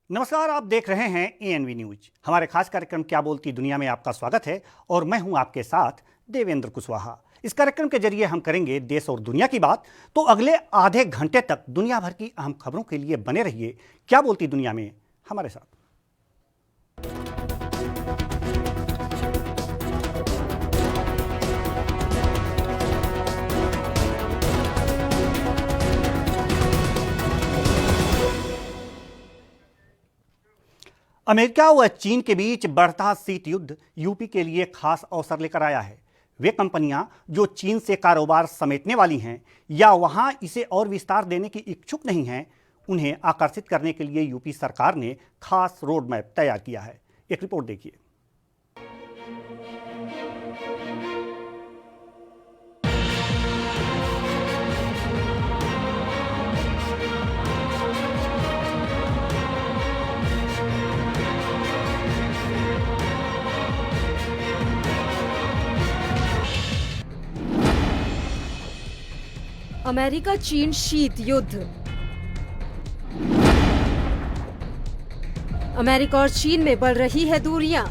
नमस्कार, आप देख रहे हैं एएनवी न्यूज। हमारे खास कार्यक्रम क्या बोलती दुनिया में आपका स्वागत है और मैं हूं आपके साथ देवेंद्र कुशवाहा। इस कार्यक्रम के जरिए हम करेंगे देश और दुनिया की बात। तो अगले आधे घंटे तक दुनिया भर की अहम खबरों के लिए बने रहिए क्या बोलती दुनिया में हमारे साथ। अमेरिका व चीन के बीच बढ़ता शीत युद्ध यूपी के लिए खास अवसर लेकर आया है। वे कंपनियां जो चीन से कारोबार समेटने वाली हैं या वहां इसे और विस्तार देने की इच्छुक नहीं हैं, उन्हें आकर्षित करने के लिए यूपी सरकार ने खास रोड मैप तैयार किया है। एक रिपोर्ट देखिए। अमेरिका चीन शीत युद्ध। अमेरिका और चीन में बढ़ रही है दूरियां,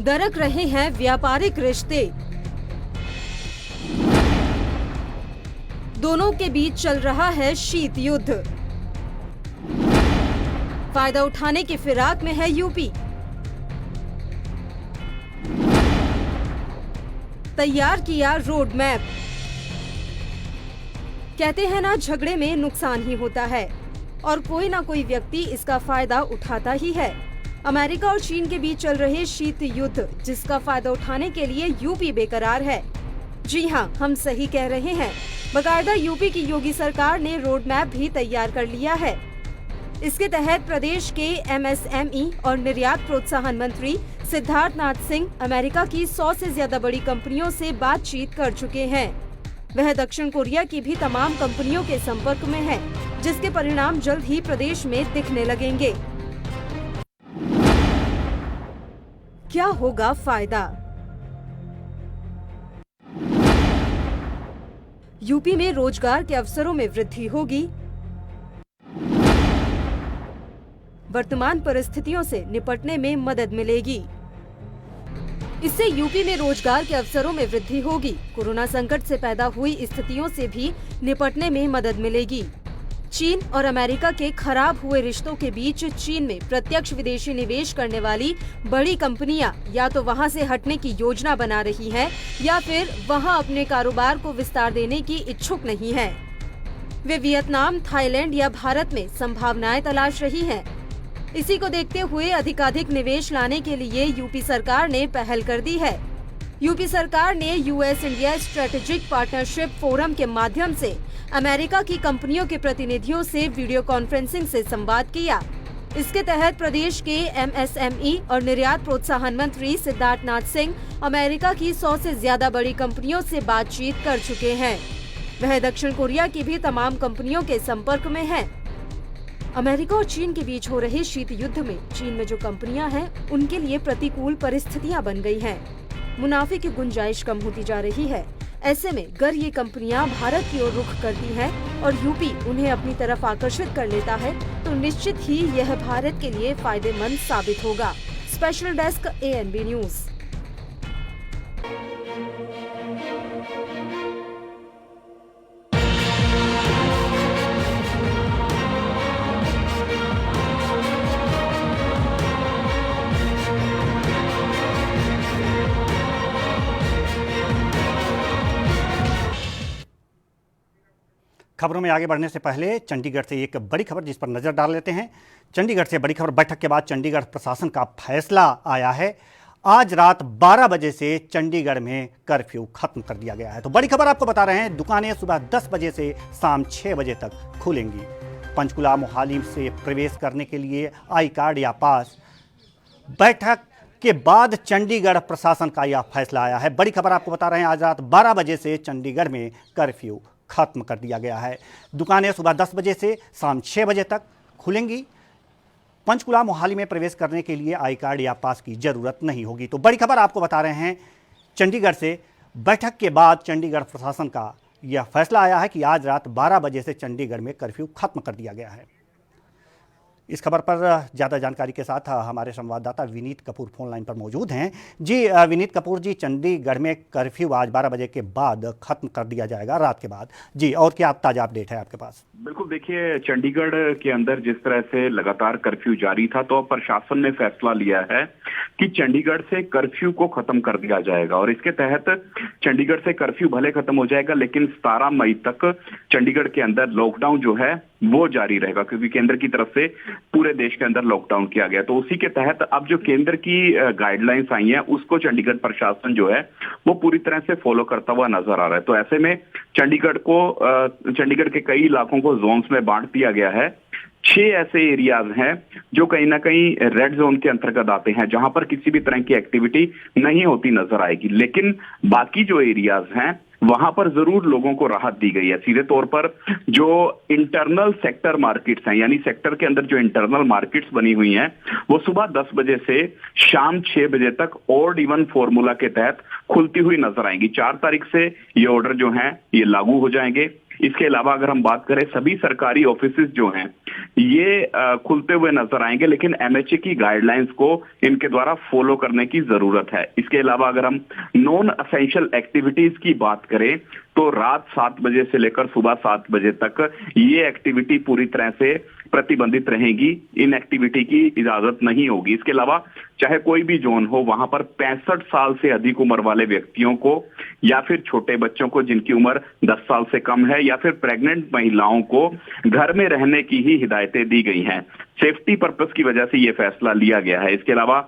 दरक रहे हैं व्यापारिक रिश्ते। दोनों के बीच चल रहा है शीत युद्ध। फायदा उठाने की फिराक में है यूपी। तैयार किया रोड मैप। कहते हैं ना, झगड़े में नुकसान ही होता है और कोई ना कोई व्यक्ति इसका फायदा उठाता ही है। अमेरिका और चीन के बीच चल रहे शीत युद्ध, जिसका फायदा उठाने के लिए यूपी बेकरार है। जी हाँ, हम सही कह रहे हैं। बाकायदा यूपी की योगी सरकार ने रोड मैप भी तैयार कर लिया है। इसके तहत प्रदेश के एमएसएमई और निर्यात प्रोत्साहन मंत्री सिद्धार्थ नाथ सिंह अमेरिका की 100 से ज्यादा बड़ी कंपनियों से बातचीत कर चुके हैं। वह दक्षिण कोरिया की भी तमाम कंपनियों के संपर्क में है, जिसके परिणाम जल्द ही प्रदेश में दिखने लगेंगे। क्या होगा फायदा? यूपी में रोजगार के अवसरों में वृद्धि होगी। वर्तमान परिस्थितियों से निपटने में मदद मिलेगी। इससे यूपी में रोजगार के अवसरों में वृद्धि होगी। कोरोना संकट से पैदा हुई स्थितियों से भी निपटने में मदद मिलेगी। चीन और अमेरिका के खराब हुए रिश्तों के बीच चीन में प्रत्यक्ष विदेशी निवेश करने वाली बड़ी कंपनियां या तो वहां से हटने की योजना बना रही हैं या फिर वहां अपने कारोबार को विस्तार देने की इच्छुक नहीं है। वे वियतनाम, थाईलैंड या भारत में संभावनाएं तलाश रही हैं। इसी को देखते हुए अधिकाधिक निवेश लाने के लिए यूपी सरकार ने पहल कर दी है। यूपी सरकार ने US India strategic partnership forum के माध्यम से अमेरिका की कंपनियों के प्रतिनिधियों से वीडियो कॉन्फ्रेंसिंग से संवाद किया। इसके तहत प्रदेश के एमएसएमई और निर्यात प्रोत्साहन मंत्री सिद्धार्थ नाथ सिंह अमेरिका की 100 से ज्यादा बड़ी कंपनियों से बातचीत कर चुके हैं। वह दक्षिण कोरिया की भी तमाम कंपनियों के संपर्क में है। अमेरिका और चीन के बीच हो रहे शीत युद्ध में चीन में जो कंपनियां हैं, उनके लिए प्रतिकूल परिस्थितियां बन गई हैं। मुनाफे की गुंजाइश कम होती जा रही है। ऐसे में अगर ये कंपनियां भारत की ओर रुख करती हैं और यूपी उन्हें अपनी तरफ आकर्षित कर लेता है, तो निश्चित ही यह भारत के लिए फायदेमंद साबित होगा। Special desk ANB news. खबरों में आगे बढ़ने से पहले चंडीगढ़ से एक बड़ी खबर जिस पर नजर डाल लेते हैं। चंडीगढ़ से बड़ी खबर। बैठक के बाद चंडीगढ़ प्रशासन का फैसला आया है। आज रात 12 बजे से चंडीगढ़ में कर्फ्यू खत्म कर दिया गया है। तो बड़ी खबर आपको बता रहे हैं, दुकानें सुबह 10 बजे से शाम 6 बजे तक खुलेंगी। पंचकुला मोहाली से प्रवेश करने के लिए आई कार्ड या पास। बैठक के बाद चंडीगढ़ प्रशासन का यह फैसला आया है। बड़ी खबर आपको बता रहे हैं, आज रात 12 बजे से चंडीगढ़ में कर्फ्यू खत्म कर दिया गया है। दुकानें सुबह 10 बजे से शाम 6 बजे तक खुलेंगी। पंचकुला मोहाली में प्रवेश करने के लिए आई कार्ड या पास की जरूरत नहीं होगी। तो बड़ी खबर आपको बता रहे हैं चंडीगढ़ से। बैठक के बाद चंडीगढ़ प्रशासन का यह फैसला आया है कि आज रात 12 बजे से चंडीगढ़ में कर्फ्यू खत्म कर दिया गया है। इस खबर पर ज़्यादा जानकारी के साथ हमारे संवाददाता विनीत कपूर फोन लाइन पर मौजूद हैं। जी विनीत कपूर जी, चंडीगढ़ में कर्फ्यू आज 12 बजे के बाद खत्म कर दिया जाएगा, रात के बाद। जी, और क्या ताज़ा अपडेट है आपके पास? बिल्कुल, देखिए, चंडीगढ़ के अंदर जिस तरह से लगातार कर्फ्यू जारी था, तो अब प्रशासन ने फैसला लिया है कि चंडीगढ़ से कर्फ्यू को खत्म कर दिया जाएगा। और इसके तहत चंडीगढ़ से कर्फ्यू भले खत्म हो जाएगा, लेकिन 17 मई तक चंडीगढ़ के अंदर लॉकडाउन जो है वो जारी रहेगा, क्योंकि केंद्र की तरफ से पूरे देश के अंदर लॉकडाउन किया गया। तो उसी के तहत अब जो केंद्र की गाइडलाइंस आई हैं, उसको चंडीगढ़ प्रशासन जो है वो पूरी तरह से फॉलो करता हुआ नजर आ रहा है। तो ऐसे में चंडीगढ़ के कई इलाकों को जोन्स में बांट दिया गया है। 6 ऐसे एरियाज हैं जो कहीं ना कहीं रेड जोन के अंतर्गत आते हैं, जहां पर किसी भी तरह की एक्टिविटी नहीं होती नजर आएगी। लेकिन बाकी जो एरियाज हैं वहां पर जरूर लोगों को राहत दी गई है। सीधे तौर पर जो इंटरनल सेक्टर मार्केट्स हैं, यानी सेक्टर के अंदर जो इंटरनल मार्केट्स बनी हुई हैं, वो सुबह 10 बजे से शाम 6 बजे तक ऑड इवन फॉर्मूला के तहत खुलती हुई नजर आएंगी। 4 तारीख से ये ऑर्डर जो हैं ये लागू हो जाएंगे। इसके अलावा अगर हम बात करें, सभी सरकारी ऑफिसेज जो हैं ये खुलते हुए नजर आएंगे, लेकिन एमएचए की गाइडलाइंस को इनके द्वारा फॉलो करने की जरूरत है। इसके अलावा अगर हम नॉन एसेंशियल एक्टिविटीज की बात करें, तो रात 7 बजे से लेकर सुबह 7 बजे तक ये एक्टिविटी पूरी तरह से प्रतिबंधित रहेगी। इन एक्टिविटी की इजाजत नहीं होगी। इसके अलावा चाहे कोई भी जोन हो, वहां पर 65 साल से अधिक उम्र वाले व्यक्तियों को, या फिर छोटे बच्चों को जिनकी उम्र 10 साल से कम है, या फिर प्रेग्नेंट महिलाओं को घर में रहने की ही हिदायतें दी गई हैं। सेफ्टी पर्पस की वजह से यह फैसला लिया गया है। इसके अलावा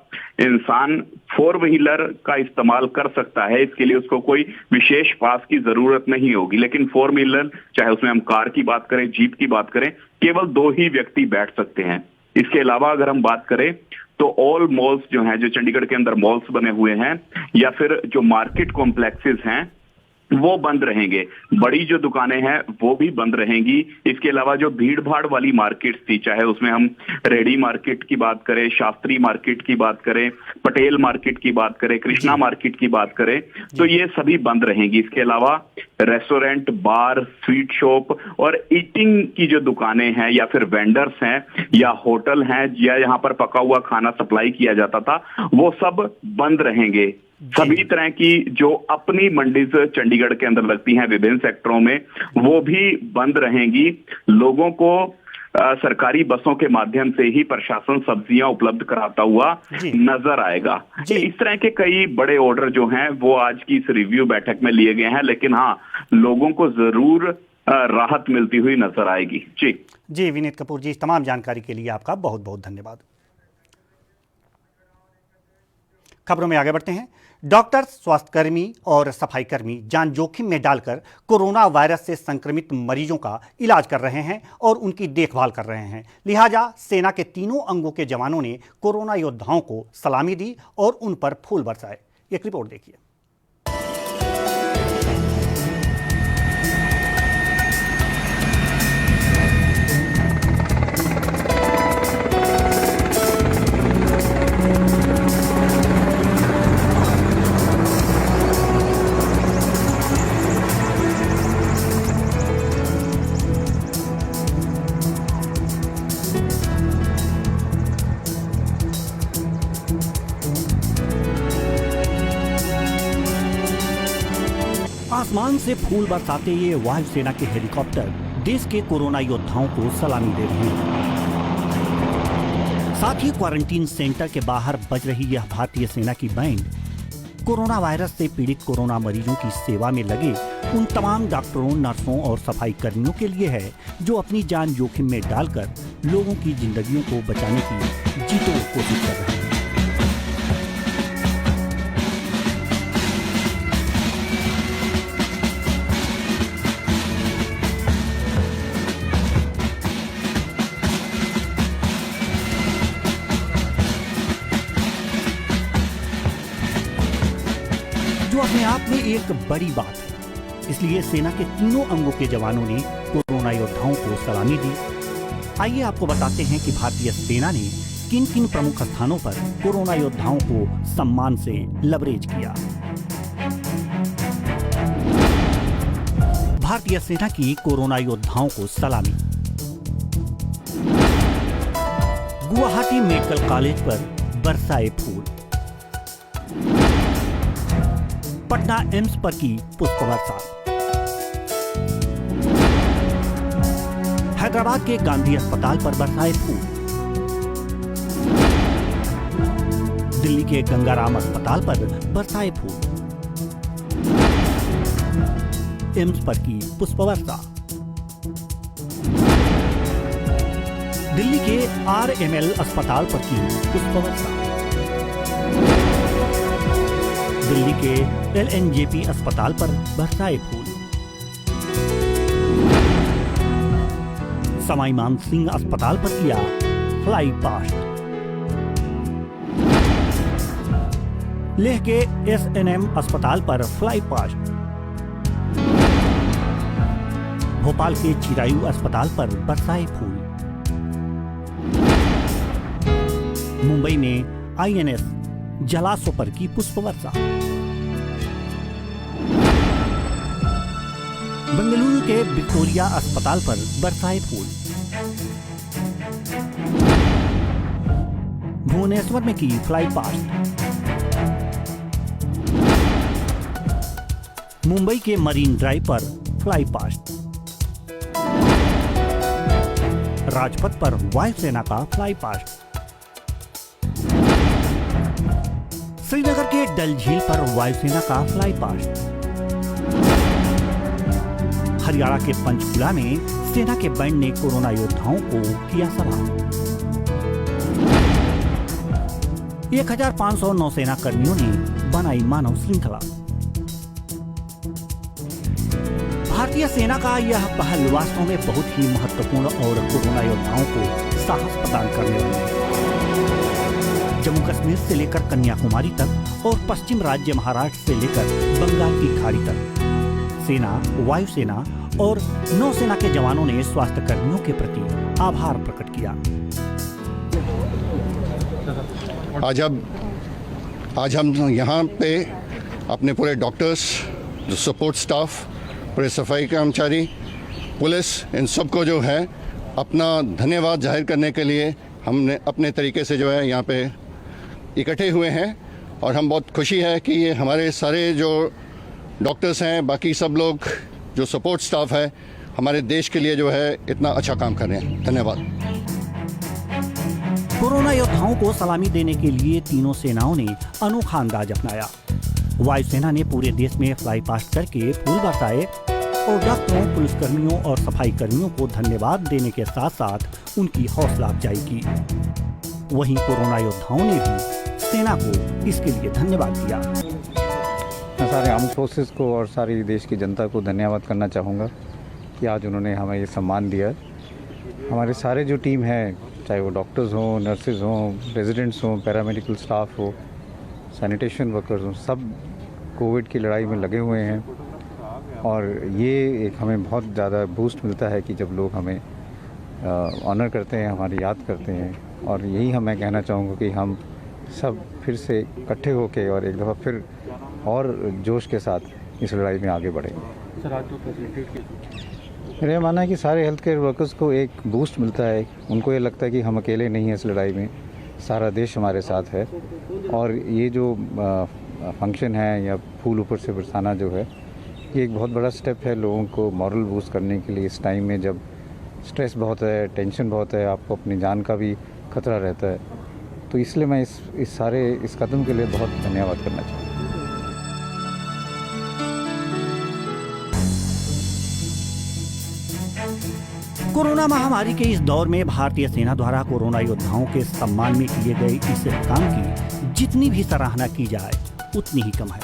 इंसान 4 व्हीलर का इस्तेमाल कर सकता है, इसके लिए उसको कोई विशेष पास की जरूरत नहीं होगी। लेकिन 4 व्हीलर, चाहे उसमें हम कार की बात करें, जीप की बात करें, केवल 2 ही व्यक्ति बैठ सकते हैं। इसके अलावा अगर हम बात करें तो ऑल मॉल्स जो हैं, जो चंडीगढ़ के अंदर मॉल्स बने हुए हैं, या फिर जो मार्केट कॉम्प्लेक्सेस हैं, वो बंद रहेंगे। बड़ी जो दुकानें हैं वो भी बंद रहेंगी। इसके अलावा जो भीड़ भाड़ वाली मार्केट्स थी, चाहे उसमें हम रेडी मार्केट की बात करें, शास्त्री मार्केट की बात करें, पटेल मार्केट की बात करें, कृष्णा मार्केट की बात करें, तो ये सभी बंद रहेंगी। इसके अलावा रेस्टोरेंट, बार, स्वीट शॉप और ईटिंग की जो दुकानें हैं, या फिर वेंडर्स हैं, या होटल हैं, या यहाँ पर पका हुआ खाना सप्लाई किया जाता था, वो सब बंद रहेंगे। सभी तरह की जो अपनी मंडीज चंडीगढ़ के अंदर लगती हैं विभिन्न सेक्टरों में, वो भी बंद रहेंगी। लोगों को सरकारी बसों के माध्यम से ही प्रशासन सब्जियां उपलब्ध कराता हुआ नजर आएगा। इस तरह के कई बड़े ऑर्डर जो हैं वो आज की इस रिव्यू बैठक में लिए गए हैं, लेकिन हाँ, लोगों को जरूर राहत मिलती हुई नजर आएगी। जी विनीत कपूर जी, इस तमाम जानकारी के लिए आपका बहुत बहुत धन्यवाद। खबरों में आगे बढ़ते हैं। डॉक्टर, स्वास्थ्यकर्मी और सफाई कर्मी जान जोखिम में डालकर कोरोना वायरस से संक्रमित मरीजों का इलाज कर रहे हैं और उनकी देखभाल कर रहे हैं। लिहाजा सेना के तीनों अंगों के जवानों ने कोरोना योद्धाओं को सलामी दी और उन पर फूल बरसाए। एक रिपोर्ट देखिए। आसमान से फूल बरसाते ये वायुसेना के हेलीकॉप्टर देश के कोरोना योद्धाओं को सलामी दे रहे हैं। साथ ही क्वारंटीन सेंटर के बाहर बज रही यह भारतीय सेना की बैंड कोरोना वायरस से पीड़ित कोरोना मरीजों की सेवा में लगे उन तमाम डॉक्टरों, नर्सों और सफाई कर्मियों के लिए है जो अपनी जान जोखिम में डालकर लोगों की जिंदगियों को बचाने की जीतों कोशिश कर रहे हैं। जो अपने आप में एक बड़ी बात है। इसलिए सेना के तीनों अंगों के जवानों ने कोरोना योद्धाओं को सलामी दी। आइए आपको बताते हैं कि भारतीय सेना ने किन किन प्रमुख स्थानों पर कोरोना योद्धाओं को सम्मान से लबरेज किया। भारतीय सेना की कोरोना योद्धाओं को सलामी। गुवाहाटी मेडिकल कॉलेज पर बरसाए फूल। पटना एम्स पर की पुष्प वर्षा। हैदराबाद के गांधी अस्पताल पर बरसाए फूल। दिल्ली के गंगाराम अस्पताल पर बरसाए फूल। एम्स पर की पुष्प वर्षा। दिल्ली के RML अस्पताल पर की पुष्प वर्षा। दिल्ली के LNJP अस्पताल पर बरसाए फूल। सवाई मानसिंह अस्पताल पर किया फ्लाई पास्ट। लेह के SNM अस्पताल पर फ्लाई पास्ट। भोपाल के चिरायू अस्पताल पर बरसाए फूल। मुंबई में INS जलाशयों पर की पुष्प वर्षा। बेंगलुरु के विक्टोरिया अस्पताल पर बरसाए फूल। भुवनेश्वर में की फ्लाई पास्ट। मुंबई के मरीन ड्राइव पर फ्लाई पास्ट। राजपथ पर वायुसेना का फ्लाई पास्ट। श्रीनगर के डल झील पर वायुसेना का फ्लाई पास्ट। हरियाणा के पंचकुला में सेना के बैंड ने कोरोना योद्धाओं को किया सलाम। 1500 नौसेना कर्मियों ने बनाई मानव श्रृंखला। भारतीय सेना का यह पहल वास्तव में बहुत ही महत्वपूर्ण और कोरोना योद्धाओं को साहस प्रदान करने वाली है। जम्मू कश्मीर से लेकर कन्याकुमारी तक और पश्चिम राज्य महाराष्ट्र से लेकर बंगाल की खाड़ी तक सेना, वायुसेना और नौसेना के जवानों ने स्वास्थ्य कर्मियों के प्रति आभार प्रकट किया। आज हम यहाँ पे अपने पूरे डॉक्टर्स, जो सपोर्ट स्टाफ, पूरे सफाई कर्मचारी, पुलिस, इन सबको जो है अपना धन्यवाद जाहिर करने के लिए हमने अपने तरीके से जो है यहाँ पे इकट्ठे हुए हैं। और हम बहुत खुशी है कि ये हमारे सारे जो डॉक्टर्स हैं, बाकी सब लोग जो सपोर्ट स्टाफ है, हमारे देश के लिए जो है इतना अच्छा काम कर रहे हैं। धन्यवाद। कोरोना योद्धाओं को सलामी देने के लिए तीनों सेनाओं ने अनोखा अंदाज अपनाया। वायुसेना ने पूरे देश में फ्लाई पास्ट करके फूल बरसाए और डॉक्टरों, पुलिसकर्मियों और सफाई कर्मियों को धन्यवाद देने के साथ साथ उनकी हौसला अफजाई की। वहीं कोरोना योद्धाओं ने भी सेना को इसके लिए धन्यवाद दिया। मैं सारे आर्म फोर्सेस को और सारी देश की जनता को धन्यवाद करना चाहूँगा कि आज उन्होंने हमें ये सम्मान दिया। हमारे सारे जो टीम है, चाहे वो डॉक्टर्स हों, नर्सेज हों, रेजिडेंट्स हों, पैरामेडिकल स्टाफ हो, सैनिटेशन वर्कर्स हों, सब कोविड की लड़ाई में लगे हुए हैं। और ये एक हमें बहुत ज़्यादा बूस्ट मिलता है कि जब लोग हमें ऑनर करते हैं, हमारी याद करते हैं। और यही मैं कहना चाहूँगा कि हम सब फिर से इकट्ठे होके और एक दफ़ा फिर और जोश के साथ इस लड़ाई में आगे बढ़ेंगे। सर, आज जो फैसिलिटी मेरा मानना है कि सारे हेल्थ केयर वर्कर्स को एक बूस्ट मिलता है। उनको ये लगता है कि हम अकेले नहीं हैं इस लड़ाई में, सारा देश हमारे साथ है। और ये जो फंक्शन है या फूल ऊपर से बरसाना जो है, ये एक बहुत बड़ा स्टेप है लोगों को मॉरल बूस्ट करने के लिए। इस टाइम में जब स्ट्रेस बहुत है, टेंशन बहुत है, आपको अपनी जान का भी खतरा रहता है, तो इसलिए मैं इस कदम के लिए बहुत धन्यवाद करना चाहूँगा। कोरोना महामारी के इस दौर में भारतीय सेना द्वारा कोरोना योद्धाओं के सम्मान में किए गए इस काम की जितनी भी सराहना की जाए उतनी ही कम है।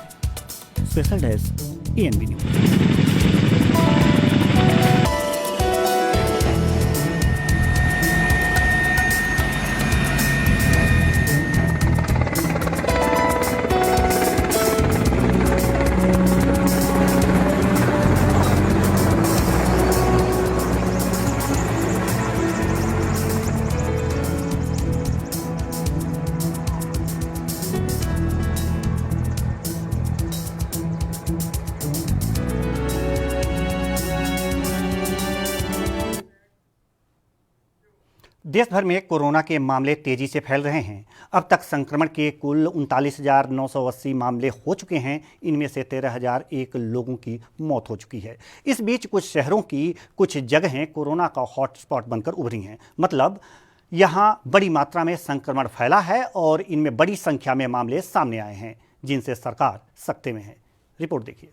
Special desk ANB news. देश भर में कोरोना के मामले तेजी से फैल रहे हैं। अब तक संक्रमण के कुल 39,980 मामले हो चुके हैं। इनमें से 13,001 लोगों की मौत हो चुकी है। इस बीच कुछ शहरों की कुछ जगहें कोरोना का हॉटस्पॉट बनकर उभरी हैं। मतलब यहाँ बड़ी मात्रा में संक्रमण फैला है और इनमें बड़ी संख्या में मामले सामने आए हैं, जिनसे सरकार सख्ते में है। रिपोर्ट देखिए।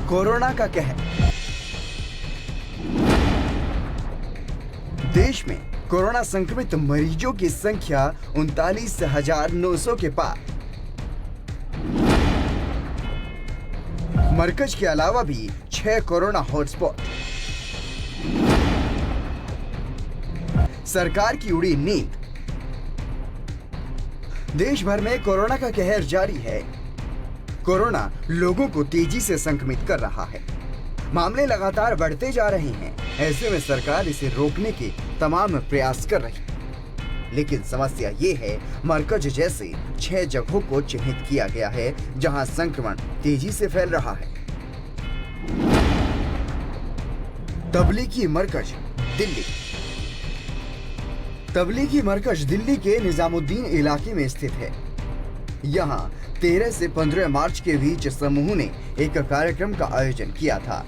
कोरोना का कहर। देश में कोरोना संक्रमित मरीजों की संख्या 39,900 के पार। मरकज के अलावा भी 6 कोरोना हॉटस्पॉट। सरकार की उड़ी नींद। देश भर में कोरोना का कहर जारी है। कोरोना लोगों को तेजी से संक्रमित कर रहा है। मामले लगातार बढ़ते जा रहे हैं। ऐसे में सरकार इसे रोकने के तमाम प्रयास कर रही है। लेकिन समस्या ये है, मरकज जैसे 6 जगहों को चिन्हित किया गया है जहां संक्रमण तेजी से फैल रहा है। तबलीगी मरकज दिल्ली। तबलीगी मरकज दिल्ली के निजामुद्दीन इलाके में स्थित है। यहाँ 13 से 15 मार्च के बीच समूह ने एक कार्यक्रम का आयोजन किया था।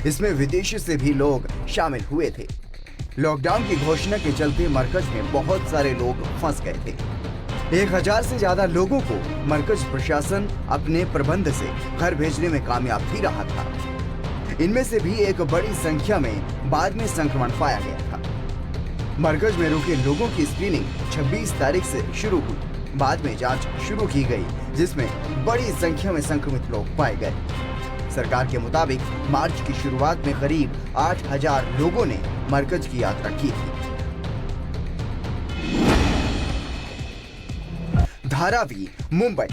इसमें विदेश से भी लोग शामिल हुए थे। लॉकडाउन की घोषणा के चलते मरकज में बहुत सारे लोग फंस गए थे। 1000 से ज्यादा लोगों को मरकज प्रशासन अपने प्रबंध से घर भेजने में कामयाब भी रहा था। इनमें से भी एक बड़ी संख्या में बाद में संक्रमण पाया गया था। मरकज में रुके लोगों की स्क्रीनिंग 26 तारीख से शुरू हुई। बाद में जांच शुरू की गई, जिसमें बड़ी संख्या में संक्रमित लोग पाए गए। सरकार के मुताबिक मार्च की शुरुआत में करीब 8,000 लोगों ने मरकज की यात्रा की थी। धारावी मुंबई।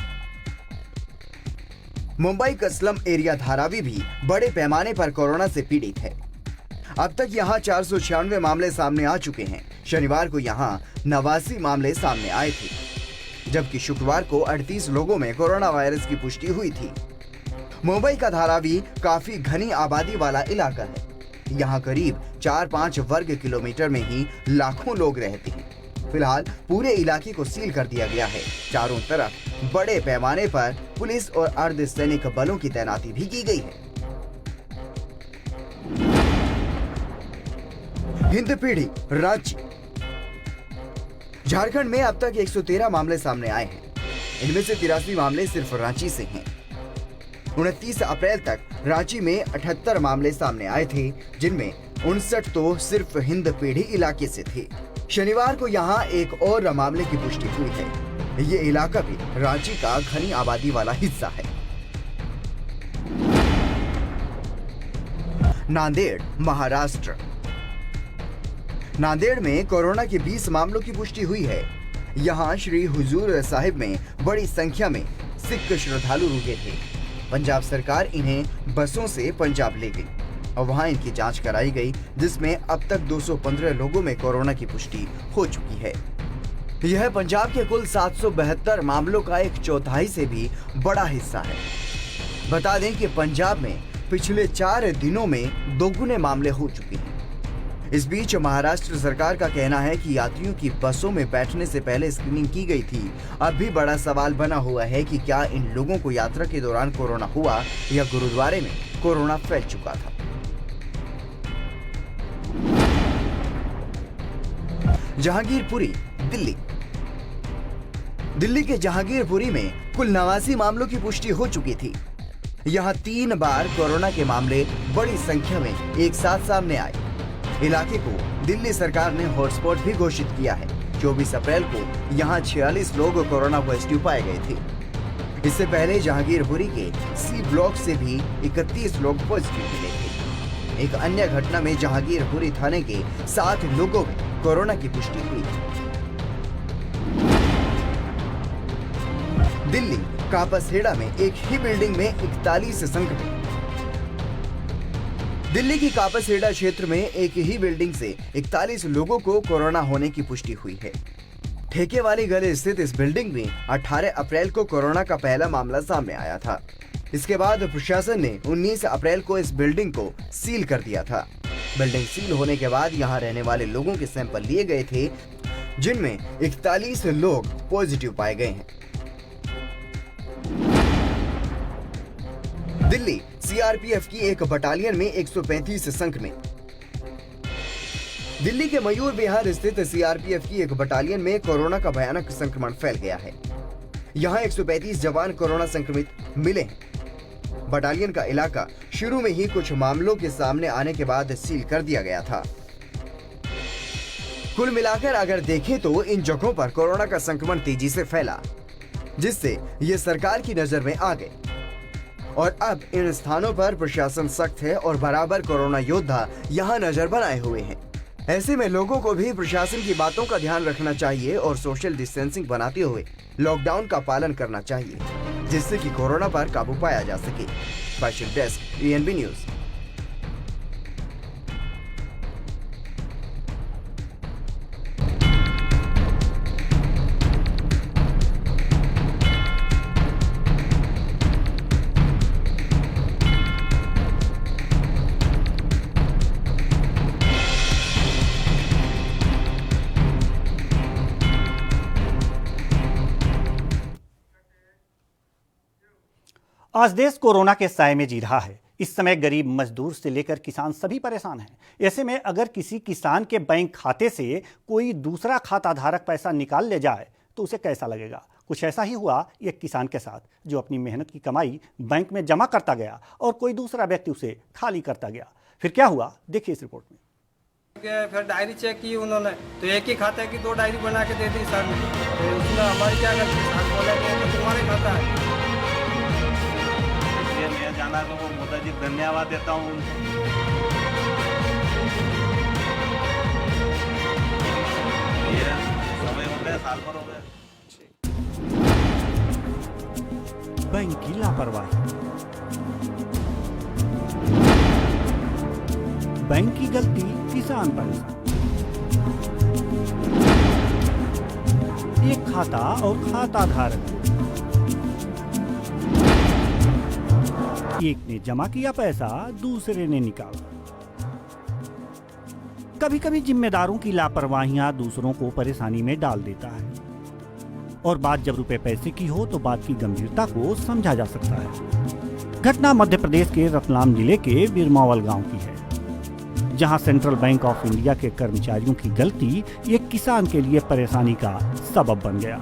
मुंबई का स्लम एरिया धारावी भी बड़े पैमाने पर कोरोना से पीड़ित है। अब तक यहां 496 मामले सामने आ चुके हैं। शनिवार को यहां 89 मामले सामने आए थे, जबकि शुक्रवार को 38 लोगों में कोरोना वायरस की पुष्टि हुई थी। मुंबई का धारावी काफी घनी आबादी वाला इलाका है। यहाँ करीब 4-5 वर्ग किलोमीटर में ही लाखों लोग रहते हैं। फिलहाल पूरे इलाके को सील कर दिया गया है। चारों तरफ बड़े पैमाने पर पुलिस और अर्धसैनिक बलों की तैनाती भी की गई है। हिंदपीढ़ी रांची। झारखंड में अब तक 113 मामले सामने आए हैं। इनमें से 83 मामले सिर्फ रांची से हैं। 29 अप्रैल तक रांची में 78 मामले सामने आए थे, जिनमें 59 तो सिर्फ हिंदपीढ़ी इलाके से थे। शनिवार को यहां एक और मामले की पुष्टि हुई है। ये इलाका भी रांची का घनी आबादी वाला हिस्सा है। नांदेड़ महाराष्ट्र। नांदेड़ में कोरोना के 20 मामलों की पुष्टि हुई है। यहाँ श्री हुजूर साहिब में बड़ी संख्या में सिख श्रद्धालु रुके थे। पंजाब सरकार इन्हें बसों से पंजाब ले गई और वहां इनकी जांच कराई गई, जिसमें अब तक 215 लोगों में कोरोना की पुष्टि हो चुकी है। यह पंजाब के कुल 772 मामलों का 1/4 से भी बड़ा हिस्सा है। बता दें कि पंजाब में पिछले 4 दिनों में दोगुने मामले हो चुके हैं। इस बीच महाराष्ट्र सरकार का कहना है कि यात्रियों की बसों में बैठने से पहले स्क्रीनिंग की गई थी। अब भी बड़ा सवाल बना हुआ है कि क्या इन लोगों को यात्रा के दौरान कोरोना हुआ या गुरुद्वारे में कोरोना फैल चुका था। जहांगीरपुरी दिल्ली। दिल्ली के जहांगीरपुरी में कुल 89 मामलों की पुष्टि हो चुकी थी। यहाँ 3 बार कोरोना के मामले बड़ी संख्या में एक साथ सामने आए। इलाके को दिल्ली सरकार ने हॉटस्पॉट भी घोषित किया है। 24 अप्रैल को यहाँ 46 लोग कोरोना पॉजिटिव पाए गए थे। इससे पहले जहांगीरपुरी के सी ब्लॉक से भी 31 लोग पॉजिटिव मिले थे। एक अन्य घटना में जहांगीरपुरी थाने के 7 लोगों में कोरोना की पुष्टि हुई। दिल्ली कापसहेड़ा में एक ही बिल्डिंग में 41 संक्रमित। दिल्ली की कापसहेड़ा क्षेत्र में एक ही बिल्डिंग से 41 लोगों को कोरोना होने की पुष्टि हुई है। ठेके वाली गली स्थित इस बिल्डिंग में 18 अप्रैल को कोरोना का पहला मामला सामने आया था। इसके बाद प्रशासन ने 19 अप्रैल को इस बिल्डिंग को सील कर दिया था। बिल्डिंग सील होने के बाद यहां रहने वाले लोगों के सैंपल लिए गए थे, जिनमें 41 लोग पॉजिटिव पाए गए हैं। दिल्ली सीआरपीएफ की एक बटालियन में 135 संक्रमित। दिल्ली के मयूर विहार स्थित सीआरपीएफ की एक बटालियन में कोरोना का भयानक संक्रमण फैल गया है। यहां 135 जवान कोरोना संक्रमित मिले हैं। बटालियन का इलाका शुरू में ही कुछ मामलों के सामने आने के बाद सील कर दिया गया था। कुल मिलाकर अगर देखें तो इन जगहों पर कोरोना का संक्रमण तेजी से फैला, जिससे ये सरकार की नजर में आ गए और अब इन स्थानों पर प्रशासन सख्त है और बराबर कोरोना योद्धा यहां नजर बनाए हुए हैं। ऐसे में लोगों को भी प्रशासन की बातों का ध्यान रखना चाहिए और सोशल डिस्टेंसिंग बनाते हुए लॉकडाउन का पालन करना चाहिए, जिससे कि कोरोना पर काबू पाया जा सके। Special desk ENB news. आज देश कोरोना के साए में जी रहा है। इस समय गरीब मजदूर से लेकर किसान सभी परेशान हैं। ऐसे में अगर किसी किसान के बैंक खाते से कोई दूसरा खाता धारक पैसा निकाल ले जाए तो उसे कैसा लगेगा। कुछ ऐसा ही हुआ एक किसान के साथ, जो अपनी मेहनत की कमाई बैंक में जमा करता गया और कोई दूसरा व्यक्ति उसे खाली करता गया। फिर क्या हुआ, देखिए इस रिपोर्ट में। फिर डायरी चेक की उन्होंने, तो एक ही खाते की 2 डायरी बना के दे दी सर ने। तो उसमें हमारी क्या गलती, सर बोला कि तो तुम्हारे खाता है। मैं जाना तो वो मोदी जी धन्यवाद देता हूँ उनको। ये समय हो गया, साल भर हो गया। बैंक की लापरवाही, बैंक की गलती, किसान परेशान। एक खाता और खाता धारक, एक ने जमा किया पैसा, दूसरे ने निकाला। कभी कभी जिम्मेदारों की लापरवाहियां दूसरों को परेशानी में डाल देता है और बात जब रुपए पैसे की हो तो बात की गंभीरता को समझा जा सकता है। घटना मध्य प्रदेश के रतलाम जिले के बिरमावल गांव की है, जहां सेंट्रल बैंक ऑफ इंडिया के कर्मचारियों की गलती एक किसान के लिए परेशानी का सबब बन गया।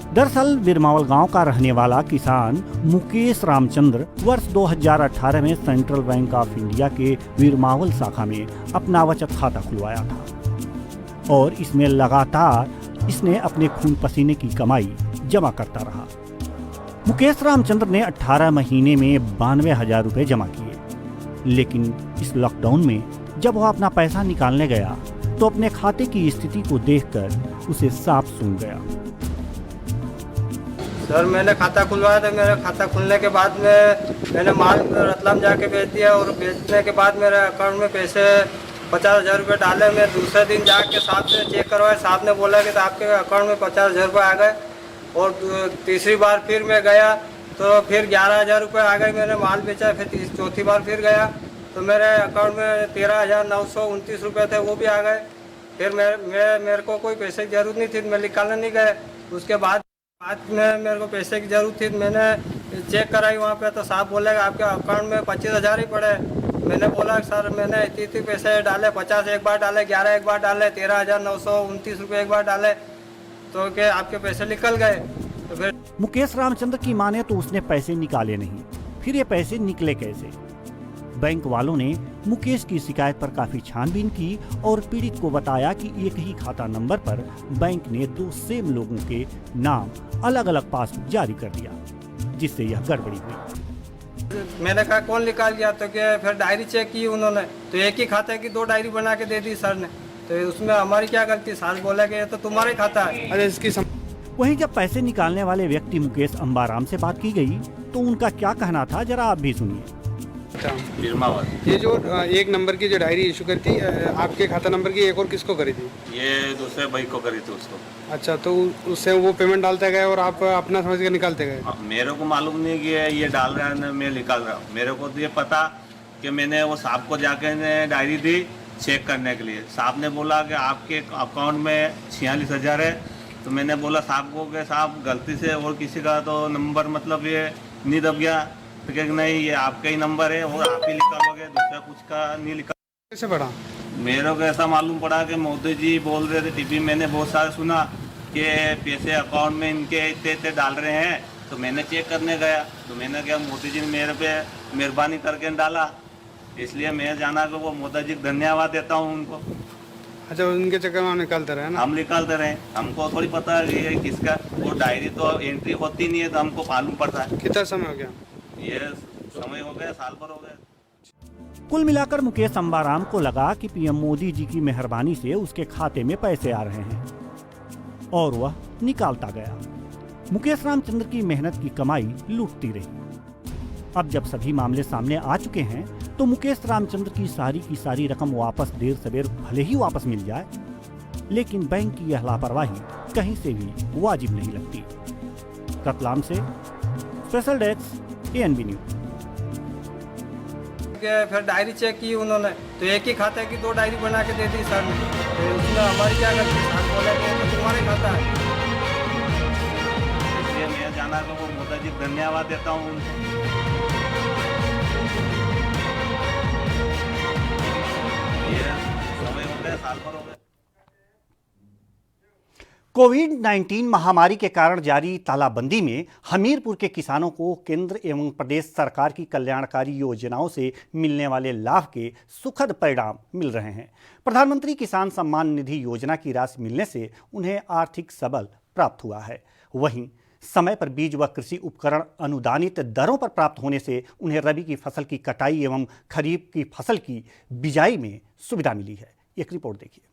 दरअसल बिरमावल गांव का रहने वाला किसान मुकेश रामचंद्र वर्ष 2018 में सेंट्रल बैंक ऑफ इंडिया के बिरमावल शाखा में अपना बचत खाता खुलवाया था और इसमें लगातार इसने अपने खून पसीने की कमाई जमा करता रहा। मुकेश रामचंद्र ने 18 महीने में 92,000 रुपए जमा किए, लेकिन इस लॉकडाउन में जब वह अपना पैसा निकालने गया तो अपने खाते की स्थिति को देखकर उसे साफ सूंघ गया। सर मैंने खाता खुलवाया था। मेरा खाता खुलने के बाद में मैंने माल रतलाम जाके बेच दिया और बेचने के बाद मेरे अकाउंट में पैसे 50,000 रुपये डाले। मैं दूसरे दिन जाके साहब से चेक करवाया, साहब ने बोला कि तो आपके अकाउंट में 50,000 रुपये आ गए। और तीसरी बार फिर मैं गया तो फिर 11,000 रुपये आ गए। मैंने माल बेचा, फिर चौथी बार फिर गया तो मेरे अकाउंट में 13,929 रुपये थे, वो भी आ गए। फिर मेरे को कोई पैसे की जरूरत नहीं थी, मैं निकालने नहीं गए। उसके बाद में मेरे को पैसे की जरूरत थी, मैंने चेक कराई वहाँ पे तो साहब बोले आपके अकाउंट में 25,000 ही पड़े। मैंने बोला सर मैंने इतने पैसे डाले, 50 एक बार डाले, 11 एक बार डाले, 13,929 रुपये एक बार डाले, तो क्या आपके पैसे निकल गए। तो फिर मुकेश रामचंद्र की माने तो उसने पैसे निकाले नहीं, फिर ये पैसे निकले कैसे। बैंक वालों ने मुकेश की शिकायत पर काफी छानबीन की और पीड़ित को बताया कि एक ही खाता नंबर पर बैंक ने 2 सेम लोगों के नाम अलग अलग पासबुक जारी कर दिया, जिससे यह गड़बड़ी हुई। मैंने कहा कौन निकाल गया, तो क्या फिर डायरी चेक की उन्होंने, तो एक ही खाते की 2 डायरी बना के दे दी सर ने। तो उसमें हमारी क्या गलती, सर बोला कि ये तो तुम्हारे खाता है। अरे इसकी वहीं जब पैसे निकालने वाले व्यक्ति मुकेश अंबाराम से बात की गई तो उनका क्या कहना था, जरा आप भी सुनिए। ये जो एक नंबर की जो डायरी इशू करी थी, आपके खाता नंबर की एक और किसको करी थी? ये दूसरे भाई को करी थी उसको। अच्छा, तो उससे वो पेमेंट डालते गए और आप अपना समझ के निकालते गए? मेरे को मालूम नहीं कि ये डाल रहा है, मैं निकाल रहा हूँ। मेरे को तो ये पता कि मैंने वो साहब को जाके डायरी दी चेक करने के लिए। साहब ने बोला कि आपके अकाउंट में 46,000 है। तो मैंने बोला साहब को कि साहब गलती से और किसी का तो नंबर मतलब ये नहीं दब गया, तो कि नहीं ये आपका ही नंबर है और आप ही निकालोगे, दूसरा कुछ का नहीं निकाल। कैसे पड़ा? मेरे को ऐसा मालूम पड़ा कि मोदी जी बोल रहे थे टीवी, मैंने बहुत सारे सुना कि पैसे अकाउंट में इनके इतने डाल रहे हैं। तो मैंने चेक करने गया तो मैंने क्या मोदी जी ने मेरे पे मेहरबानी करके डाला, इसलिए मैं जाना कि वो मोदी जी को धन्यवाद देता हूँ उनको। अच्छा, उनके चक्कर में हम निकालते रहे ना? हम निकालते रहे, हमको थोड़ी पता है ये किसका। वो डायरी तो एंट्री होती नहीं है तो हमको मालूम पड़ता है। कितना समय हो गया? ये समय हो गया, साल भर हो गया। कुल मिलाकर मुकेश अंबाराम को लगा कि पीएम मोदी जी की मेहरबानी से उसके खाते में पैसे आ रहे हैं और वह निकालता गया। मुकेश रामचंद्र की मेहनत की कमाई लूटती रही। अब जब सभी मामले सामने आ चुके हैं तो मुकेश रामचंद्र की सारी रकम वापस देर सवेर भले ही वापस मिल जाए, लेकिन बैंक की यह लापरवाही कहीं से भी वाजिब नहीं लगती। रतलाम से स्पेशल डेस्क एएनबी न्यूज। फिर डायरी चेक की उन्होंने तो एक ही खाते की 2 डायरी बना के दे दी सर ने। तो उसमें हमारी क्या गलती? सर बोले कि तुम्हारे खाता है। इसलिए मैं जाना कि वो मोदी जी को धन्यवाद देता हूँ उनको। ये समय हो गया, साल भर हो गया। कोविड-19 महामारी के कारण जारी तालाबंदी में हमीरपुर के किसानों को केंद्र एवं प्रदेश सरकार की कल्याणकारी योजनाओं से मिलने वाले लाभ के सुखद परिणाम मिल रहे हैं। प्रधानमंत्री किसान सम्मान निधि योजना की राशि मिलने से उन्हें आर्थिक सबल प्राप्त हुआ है। वहीं समय पर बीज व कृषि उपकरण अनुदानित दरों पर प्राप्त होने से उन्हें रबी की फसल की कटाई एवं खरीफ की फसल की बिजाई में सुविधा मिली है। एक रिपोर्ट देखिए।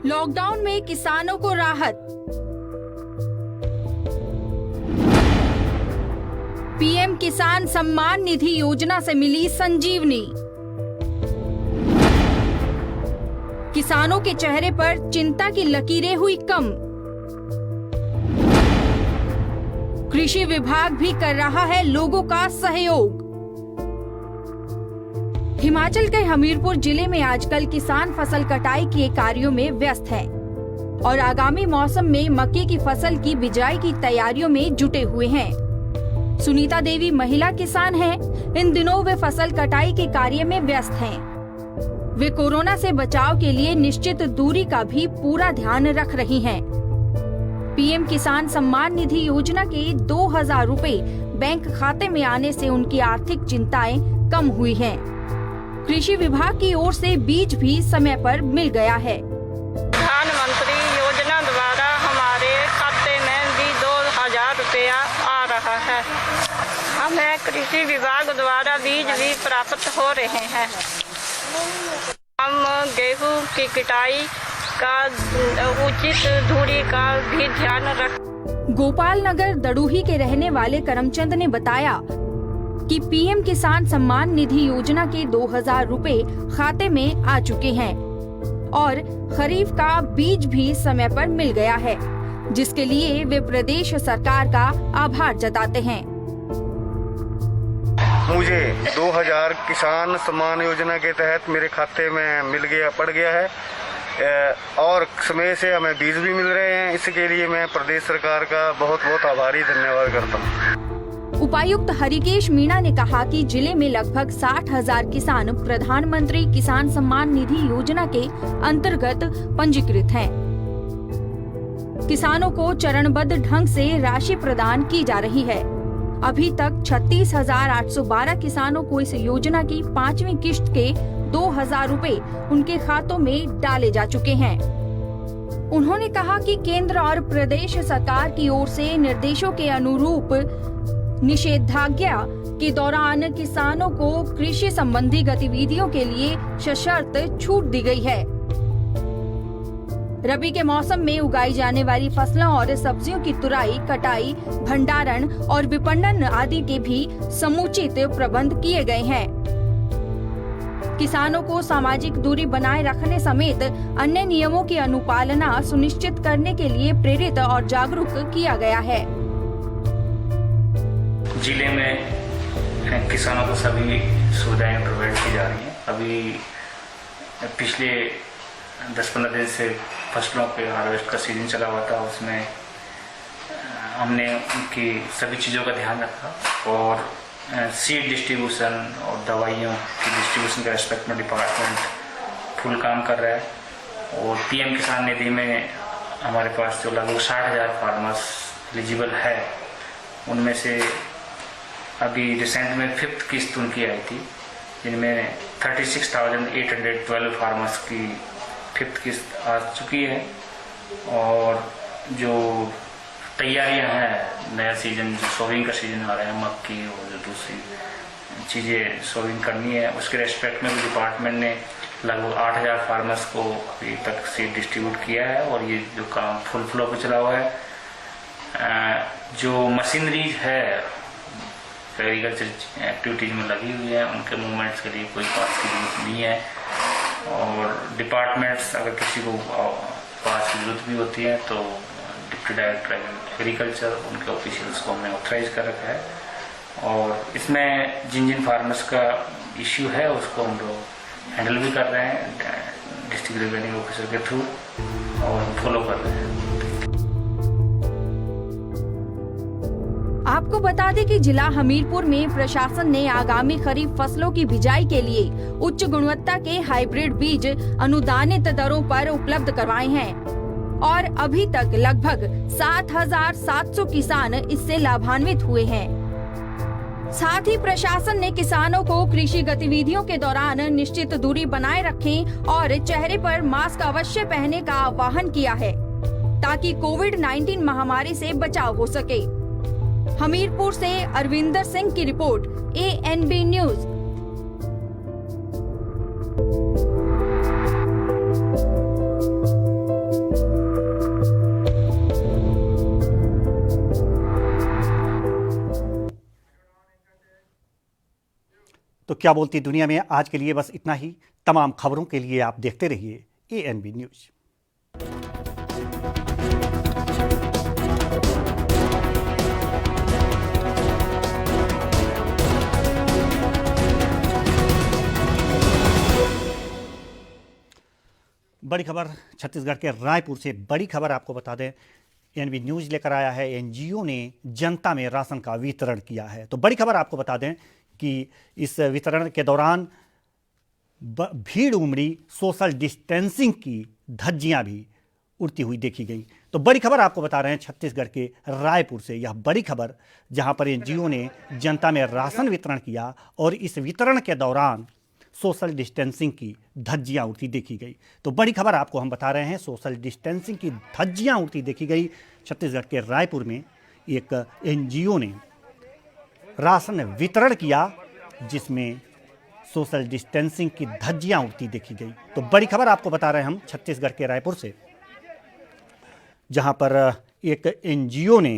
लॉकडाउन में किसानों को राहत। पीएम किसान सम्मान निधि योजना से मिली संजीवनी। किसानों के चेहरे पर चिंता की लकीरें हुई कम। कृषि विभाग भी कर रहा है लोगों का सहयोग। हिमाचल के हमीरपुर जिले में आजकल किसान फसल कटाई के कार्यों में व्यस्त है और आगामी मौसम में मक्के की फसल की बिजाई की तैयारियों में जुटे हुए हैं। सुनीता देवी महिला किसान हैं। इन दिनों वे फसल कटाई के कार्य में व्यस्त हैं। वे कोरोना से बचाव के लिए निश्चित दूरी का भी पूरा ध्यान रख रही हैं। पीएम किसान सम्मान निधि योजना के 2,000 रुपए बैंक खाते में आने से उनकी आर्थिक चिंताएं कम हुई हैं। कृषि विभाग की ओर से बीज भी समय पर मिल गया है। प्रधानमंत्री योजना द्वारा हमारे खाते में भी 2,000 रुपया आ रहा है। हमें कृषि विभाग द्वारा बीज भी प्राप्त हो रहे हैं। हम गेहूं की कटाई का उचित दूरी का भी ध्यान रख। गोपाल नगर दड़ूही के रहने वाले करमचंद ने बताया कि पीएम किसान सम्मान निधि योजना के 2,000 रुपए खाते में आ चुके हैं और खरीफ का बीज भी समय पर मिल गया है, जिसके लिए वे प्रदेश सरकार का आभार जताते हैं। मुझे 2,000 किसान सम्मान योजना के तहत मेरे खाते में पड़ गया है और समय से हमें बीज भी मिल रहे हैं। इसके लिए मैं प्रदेश सरकार का बहुत बहुत आभारी धन्यवाद करता हूँ। उपायुक्त हरिकेश मीणा ने कहा कि जिले में लगभग 60,000 किसान प्रधानमंत्री किसान सम्मान निधि योजना के अंतर्गत पंजीकृत हैं। किसानों को चरणबद्ध ढंग से राशि प्रदान की जा रही है। अभी तक 36,812 किसानों को इस योजना की 5वीं किश्त के 2,000 रुपए उनके खातों में डाले जा चुके हैं। उन्होंने कहा कि केंद्र और प्रदेश सरकार की ओर से निर्देशों के अनुरूप निषेधाज्ञा के दौरान किसानों को कृषि संबंधी गतिविधियों के लिए सशर्त छूट दी गई है। रबी के मौसम में उगाई जाने वाली फसलों और सब्जियों की तुराई, कटाई, भंडारण और विपणन आदि के भी समुचित प्रबंध किए गए हैं। किसानों को सामाजिक दूरी बनाए रखने समेत अन्य नियमों की अनुपालना सुनिश्चित करने के लिए प्रेरित और जागरूक किया गया है। जिले में किसानों को सभी सुविधाएं प्रोवाइड की जा रही हैं। अभी पिछले 10-15 दिन से फसलों के हार्वेस्ट का सीजन चला हुआ था, उसमें हमने उनकी सभी चीज़ों का ध्यान रखा और सीड डिस्ट्रीब्यूशन और दवाइयों की डिस्ट्रीब्यूशन के एस्पेक्ट में डिपार्टमेंट फुल काम कर रहा है। और पीएम किसान निधि में हमारे पास जो लगभग 60,000 फार्मर्स एलिजिबल है, उनमें से अभी रिसेंट में 5th किस्त उनकी आई थी, जिनमें 36,812 फार्मर्स की 5th किस्त आ चुकी है। और जो तैयारियां हैं, नया सीजन जो सोविंग का सीजन आ रहा है, मक्की और जो दूसरी चीज़ें सोविंग करनी है, उसके रेस्पेक्ट में भी डिपार्टमेंट ने लगभग 8,000 फार्मर्स को अभी तक सीड डिस्ट्रीब्यूट किया है और ये जो काम फुल फ्लो पे चला हुआ है। जो मशीनरीज है एग्रीकल्चर एक्टिविटीज में लगी हुई है, उनके मूवमेंट्स के लिए कोई पास की जरूरत नहीं है। और डिपार्टमेंट्स अगर किसी को पास की जरूरत भी होती है तो डिप्टी डायरेक्टर एग्रीकल्चर उनके ऑफिशियल्स को हमने ऑथराइज कर रखा है। और इसमें जिन जिन फार्मर्स का इश्यू है उसको हम लोग हैंडल भी कर रहे हैं डिस्ट्रिक्ट रेवेन्यू ऑफिसर के थ्रू और फॉलो कर रहे हैं। आपको बता दें कि जिला हमीरपुर में प्रशासन ने आगामी खरीफ फसलों की बिजाई के लिए उच्च गुणवत्ता के हाइब्रिड बीज अनुदानित दरों पर उपलब्ध करवाए हैं और अभी तक लगभग 7,700 किसान इससे लाभान्वित हुए हैं। साथ ही प्रशासन ने किसानों को कृषि गतिविधियों के दौरान निश्चित दूरी बनाए रखें और चेहरे पर मास्क अवश्य पहनने का आह्वान किया है ताकि कोविड-19 महामारी से बचाव हो सके। हमीरपुर से अरविंदर सिंह की रिपोर्ट, ANB न्यूज। तो क्या बोलती दुनिया में आज के लिए बस इतना ही। तमाम खबरों के लिए आप देखते रहिए ANB न्यूज। बड़ी खबर छत्तीसगढ़ के रायपुर से बड़ी खबर आपको बता दें, ANB न्यूज लेकर आया है। NGO ने जनता में राशन का वितरण किया है। तो बड़ी खबर आपको बता दें कि इस वितरण के दौरान भीड़ उमड़ी, सोशल डिस्टेंसिंग की धज्जियां भी उड़ती हुई देखी गई। तो बड़ी खबर आपको बता रहे हैं छत्तीसगढ़ के रायपुर से, यह बड़ी खबर जहां पर NGO ने जनता में राशन वितरण किया और इस वितरण के दौरान सोशल डिस्टेंसिंग की धज्जियां उड़ती देखी गई। तो बड़ी खबर आपको हम बता रहे हैं, सोशल डिस्टेंसिंग की धज्जियां उड़ती देखी गई। छत्तीसगढ़ के रायपुर में एक NGO ने राशन वितरण किया जिसमें सोशल डिस्टेंसिंग की धज्जियां उड़ती देखी गई। तो बड़ी खबर आपको बता रहे हैं हम छत्तीसगढ़ के रायपुर से, जहां पर एक NGO ने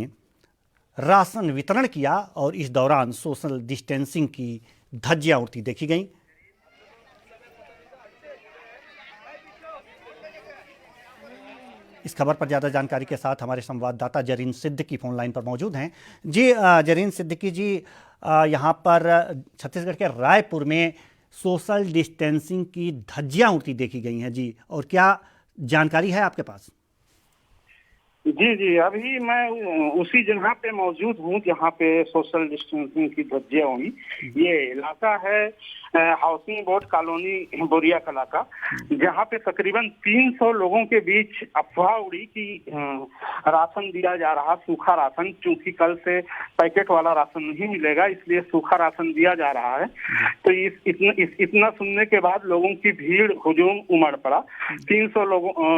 राशन वितरण किया और इस दौरान सोशल डिस्टेंसिंग की धज्जियां उड़ती देखी गई। इस खबर पर ज़्यादा जानकारी के साथ हमारे संवाददाता जरीन सिद्दीकी फोन लाइन पर मौजूद हैं। जी जरीन सिद्दीकी जी, यहाँ पर छत्तीसगढ़ के रायपुर में सोशल डिस्टेंसिंग की धज्जियां उड़ती देखी गई हैं जी, और क्या जानकारी है आपके पास? जी, अभी मैं उसी जगह पे मौजूद हूँ जहाँ पे सोशल डिस्टेंसिंग की धज्जियां हुई। ये इलाका है हाउसिंग बोर्ड कॉलोनी बोरिया कला का, जहाँ पे तकरीबन 300 लोगों के बीच अफवाह उड़ी कि राशन दिया जा रहा, सूखा राशन, क्योंकि कल से पैकेट वाला राशन नहीं मिलेगा, इसलिए सूखा राशन दिया जा रहा है। तो इतना सुनने के बाद लोगों की भीड़ हुजूम उमड़ पड़ा। 300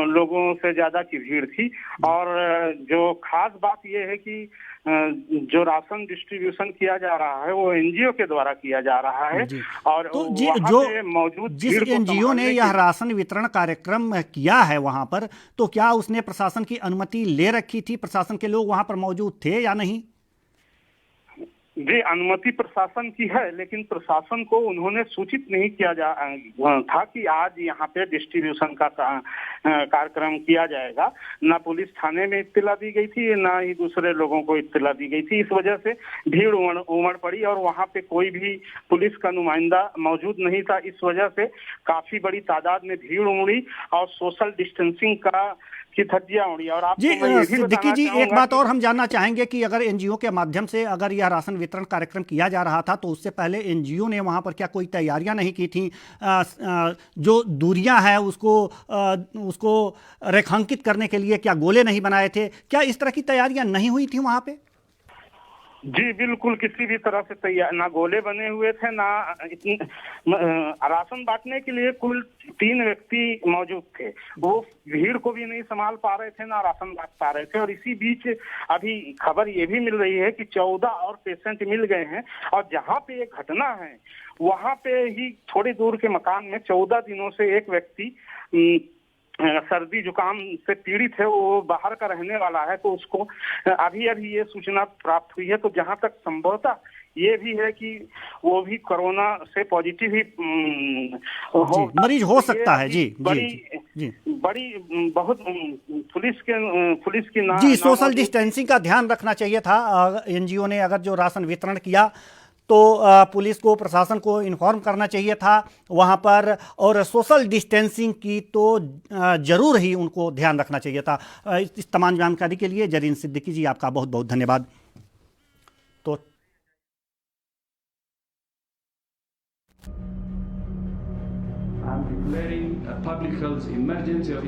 लोगों से ज्यादा की भीड़ थी और जो खास बात ये है कि जो राशन डिस्ट्रीब्यूशन किया जा रहा है वो एनजीओ के द्वारा किया जा रहा है। और तो वहाँ जो पे मौजूद जिस एनजीओ ने यह राशन वितरण कार्यक्रम किया है वहां पर, तो क्या उसने प्रशासन की अनुमति ले रखी थी? प्रशासन के लोग वहां पर मौजूद थे या नहीं? जी, अनुमति प्रशासन की है, लेकिन प्रशासन को उन्होंने सूचित नहीं किया था कि आज यहाँ पे डिस्ट्रीब्यूशन का कार्यक्रम किया जाएगा। ना पुलिस थाने में इत्तला दी गई थी, ना ही दूसरे लोगों को इत्तला दी गई थी। इस वजह से भीड़ उमड़ पड़ी और वहाँ पे कोई भी पुलिस का नुमाइंदा मौजूद नहीं था। इस वजह से काफी बड़ी तादाद में भीड़ उमड़ी और सोशल डिस्टेंसिंग की धज्जियां उड़ी। और आपको मैं ये भी सिद्दीकी जी, बताना एक बात और हम जानना चाहेंगे कि अगर एनजीओ के माध्यम से अगर यह राशन वितरण कार्यक्रम किया जा रहा था तो उससे पहले एनजीओ ने वहां पर क्या कोई तैयारियां नहीं की थी? जो दूरियां हैं उसको रेखांकित करने के लिए क्या गोले नहीं बनाए थे? क्या इस तरह की तैयारियां नहीं हुई थी वहां पे? जी बिल्कुल, किसी भी तरह से तैयार ना गोले बने हुए थे, ना राशन बांटने के लिए कुल 3 व्यक्ति मौजूद थे। वो भीड़ को भी नहीं संभाल पा रहे थे, ना राशन बांट पा रहे थे। और इसी बीच अभी खबर ये भी मिल रही है कि 14 और पेशेंट मिल गए हैं। और जहाँ पे ये घटना है वहाँ पे ही थोड़ी दूर के मकान में 14 दिनों से एक व्यक्ति सर्दी जुकाम से पीड़ित है, वो बाहर का रहने वाला है। तो उसको अभी ये सूचना प्राप्त हुई है। तो जहां तक संभवतः ये भी है कि वो भी कोरोना से पॉजिटिव ही मरीज हो सकता है। जी बड़ी बहुत पुलिस की जी सोशल डिस्टेंसिंग का ध्यान रखना चाहिए था। एनजीओ ने अगर जो राशन वितरण किया तो पुलिस को, प्रशासन को इन्फॉर्म करना चाहिए था वहाँ पर, और सोशल डिस्टेंसिंग की तो ज़रूर ही उनको ध्यान रखना चाहिए था। इस तमाम जानकारी के लिए जरीन सिद्दीकी जी आपका बहुत बहुत धन्यवाद। तो I'm declaring a public health emergency of